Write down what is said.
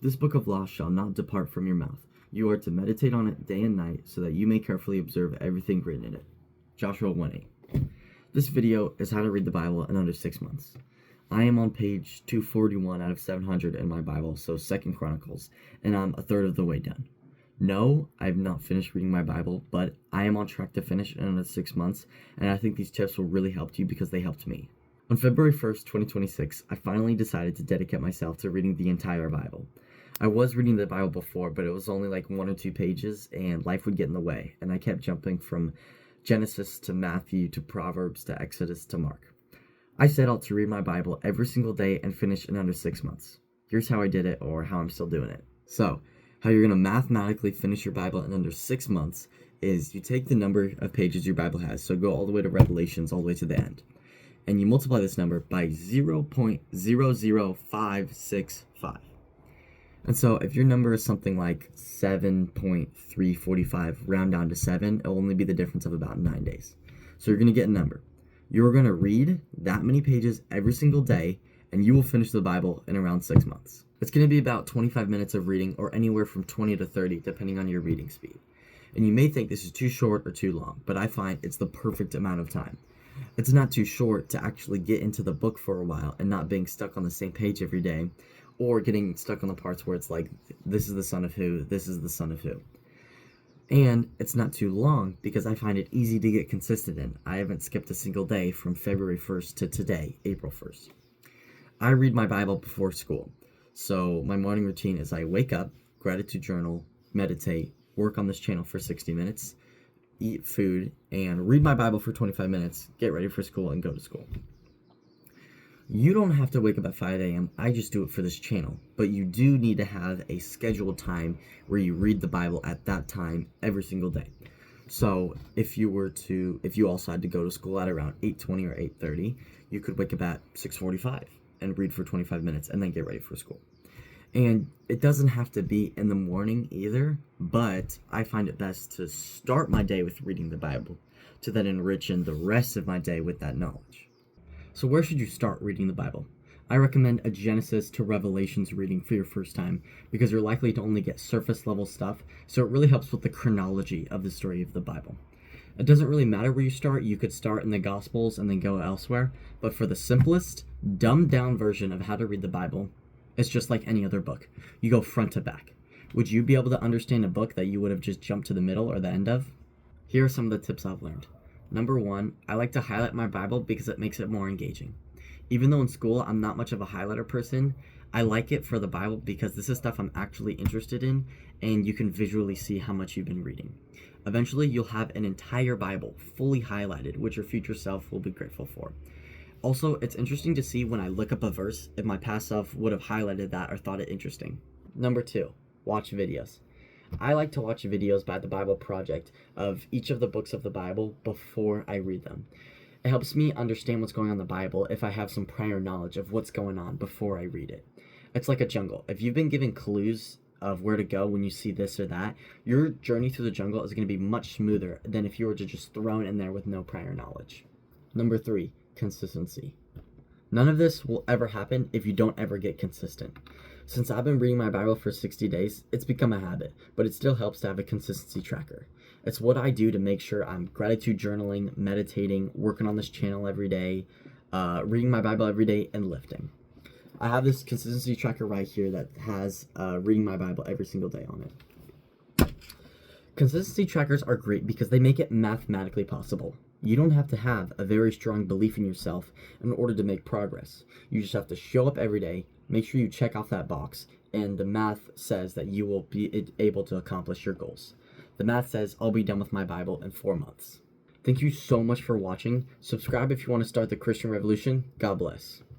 This book of law shall not depart from your mouth. You are to meditate on it day and night, so that you may carefully observe everything written in it. Joshua 1:8. This video is how to read the Bible in under 6 months. I am on page 241 out of 700 in my Bible, so 2nd Chronicles, and I'm a third of the way done. No, I have not finished reading my Bible, but I am on track to finish in under 6 months, and I think these tips will really help you because they helped me. On February 1st, 2026, I finally decided to dedicate myself to reading the entire Bible. I was reading the Bible before, but it was only like 1 or 2 pages, and life would get in the way, and I kept jumping from Genesis to Matthew to Proverbs to Exodus to Mark. I set out to read my Bible every single day and finish in under 6 months. Here's how I did it, or how I'm still doing it. So, how you're going to mathematically finish your Bible in under 6 months is you take the number of pages your Bible has, so go all the way to Revelations, all the way to the end, and you multiply this number by 0.00565. And so if your number is something like 7.345, round down to 7, it'll only be the difference of about 9 days. So you're going to get a number. You're going to read that many pages every single day, and you will finish the Bible in around 6 months. It's going to be about 25 minutes of reading, or anywhere from 20 to 30, depending on your reading speed. And you may think this is too short or too long, but I find it's the perfect amount of time. It's not too short to actually get into the book for a while and not being stuck on the same page every day, or getting stuck on the parts where it's like, this is the son of who, this is the son of who. And it's not too long because I find it easy to get consistent in. I haven't skipped a single day from February 1st to today, April 1st. I read my Bible before school. So my morning routine is I wake up, gratitude journal, meditate, work on this channel for 60 minutes, eat food, and read my Bible for 25 minutes, get ready for school, and go to school. You don't have to wake up at 5 a.m. I just do it for this channel. But you do need to have a scheduled time where you read the Bible at that time every single day. So if you also had to go to school at around 8:20 or 8:30, you could wake up at 6:45 and read for 25 minutes and then get ready for school. And it doesn't have to be in the morning either, but I find it best to start my day with reading the Bible to then enrich in the rest of my day with that knowledge. So where should you start reading the Bible? I recommend a Genesis to Revelations reading for your first time because you're likely to only get surface level stuff, so it really helps with the chronology of the story of the Bible. It doesn't really matter where you start. You could start in the Gospels and then go elsewhere, but for the simplest, dumbed down version of how to read the Bible, it's just like any other book. You go front to back. Would you be able to understand a book that you would have just jumped to the middle or the end of? Here are some of the tips I've learned. Number 1, I like to highlight my Bible because it makes it more engaging. Even though in school I'm not much of a highlighter person, I like it for the Bible because this is stuff I'm actually interested in, and you can visually see how much you've been reading. Eventually, you'll have an entire Bible fully highlighted, which your future self will be grateful for. Also, it's interesting to see when I look up a verse if my past self would have highlighted that or thought it interesting. Number 2, watch videos. I like to watch videos by the Bible Project of each of the books of the Bible before I read them. It helps me understand what's going on in the Bible if I have some prior knowledge of what's going on before I read it. It's like a jungle. If you've been given clues of where to go when you see this or that, your journey through the jungle is going to be much smoother than if you were to just thrown in there with no prior knowledge. Number 3, consistency. None of this will ever happen if you don't ever get consistent. Since I've been reading my Bible for 60 days, it's become a habit, but it still helps to have a consistency tracker. It's what I do to make sure I'm gratitude journaling, meditating, working on this channel every day, reading my Bible every day, and lifting. I have this consistency tracker right here that has reading my Bible every single day on it. Consistency trackers are great because they make it mathematically possible. You don't have to have a very strong belief in yourself in order to make progress. You just have to show up every day, make sure you check off that box, and the math says that you will be able to accomplish your goals. The math says I'll be done with my Bible in 4 months. Thank you so much for watching. Subscribe if you want to start the Christian revolution. God bless.